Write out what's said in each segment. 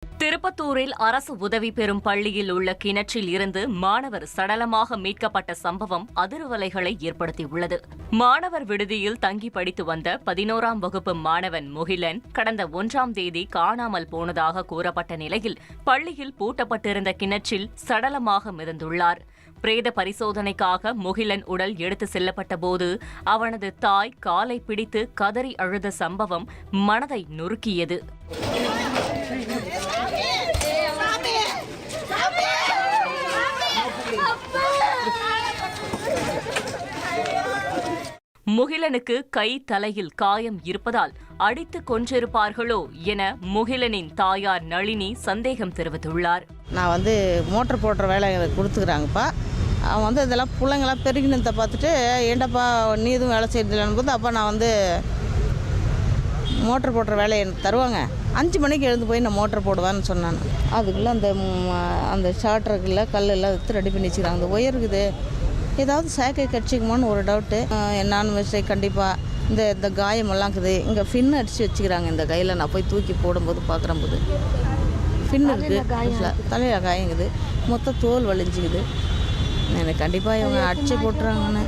திருப்பத்தூரில் அரசு உதவி பெறும் பள்ளியில் உள்ள கிணற்றில் இருந்து மாணவர் சடலமாக மீட்கப்பட்ட சம்பவம் அதிர்வலைகளை ஏற்படுத்தியுள்ளது. மாணவர் விடுதியில் தங்கி படித்து வந்த 11ஆம் வகுப்பு மாணவன் முகிலன் கடந்த 1ஆம் தேதி காணாமல் போனதாக கூறப்பட்ட நிலையில் பள்ளியில் பூட்டப்பட்டிருந்த கிணற்றில் சடலமாக மிதந்துள்ளார். பிரேத பரிசோதனைக்காக முகிலன் உடல் எடுத்து செல்லப்பட்ட போது அவனது தாய் காலை பிடித்து கதறி அழுத சம்பவம் மனதை நொறுக்கியது. முகிலனுக்கு கை தலையில் காயம் இருப்பதால் அடித்து கொன்றிருப்பார்களோ என முகிலனின் தாயார் நளினி சந்தேகம் தெரிவித்துள்ளார். நான் மோட்டர் போடுற வேலை கொடுத்துக்கிறாங்கப்பா. அவன் இதெல்லாம் பிள்ளைங்களாம் பெருகினத்தை பார்த்துட்டு ஏண்டாப்பா நீ எதுவும் வேலை செய்யறதில்லன்னு போது அப்போ நான் மோட்டர் போடுற வேலையை எனக்கு தருவாங்க, 5 மணிக்கு எழுந்து போய் நான் மோட்டர் போடுவான்னு சொன்னான். அதுக்குள்ளே அந்த ஷார்ட்டருக்குள்ள கல்லெல்லாம் எடுத்து ரெடி பண்ணி வச்சுக்கிறாங்க. அந்த ஒயருக்குது ஏதாவது சேக்கை கட்சிக்குமோன்னு ஒரு டவுட்டு. என்னான்னு மிஸ்டேக் கண்டிப்பாக இந்த காயமெல்லாம் இருக்குது. இங்கே ஃபின் அடித்து வச்சுக்கிறாங்க இந்த கையில். நான் போய் தூக்கி போடும்போது பார்க்குறம்போது ஃபின் இருக்குது, தலையில் காயங்குது, மொத்தம் தோல் வலிஞ்சிக்குது. எனக்கு கண்டிப்பாக இவங்க அடிச்சு போட்டுறாங்கன்னு.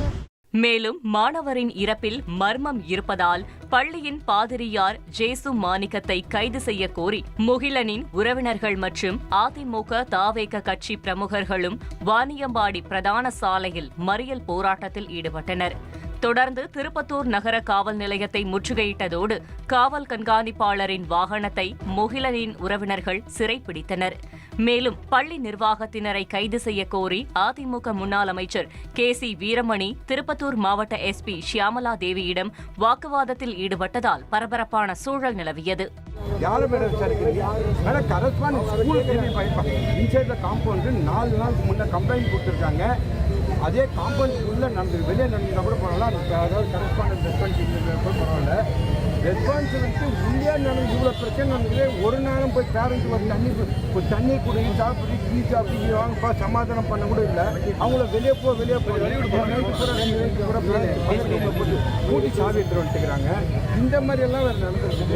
மேலும் மாணவரின் இறப்பில் மர்மம் இருப்பதால் பள்ளியின் பாதிரியார் ஜேசு மாணிக்கத்தை கைது செய்ய கோரி முகிலனின் உறவினர்கள் மற்றும் அதிமுக தாவேக கட்சி பிரமுகர்களும் வாணியம்பாடி பிரதான சாலையில் மறியல் போராட்டத்தில் ஈடுபட்டனர். தொடர்ந்து திருப்பத்தூர் நகர காவல் நிலையத்தை முற்றுகையிட்டதோடு காவல் கண்காணிப்பாளரின் வாகனத்தை முகிலனின் உறவினர்கள் சிறைப்பிடித்தனர். மேலும் பள்ளி நிர்வாகத்தினரை கைது செய்ய கோரி அதிமுக முன்னாள் அமைச்சர் KC வீரமணி திருப்பத்தூர் மாவட்ட SP ஷியாமலா தேவியிடம் வாக்குவாதத்தில் ஈடுபட்டதால் பரபரப்பான சூழல் நிலவியது. அதே காம்பவுண்டுக்குள்ளே வெளியே நடந்தா கூட போகலாம். அதாவது கரஸ்பாண்டன்ட் பரவாயில்ல. ரெஸ்பான்சிபிலிட்டி உள்ளே நடந்து இவ்வளோ பிரச்சனை நடந்தது. ஒரு நேரம் போய் பேரண்ட்ஸ் தண்ணி குடி சாப்பிட்டு டீ சாப்பிட்டு வாங்கப்பா சமாதானம் பண்ண கூட இல்லை. அவங்கள வெளியே போய் நைட்டு பூரா போட்டு கூட்டி சாவி எடுத்துட்டு வந்துட்டுக்கிறாங்க. இந்த மாதிரியெல்லாம் வேறு நடந்துருக்குது.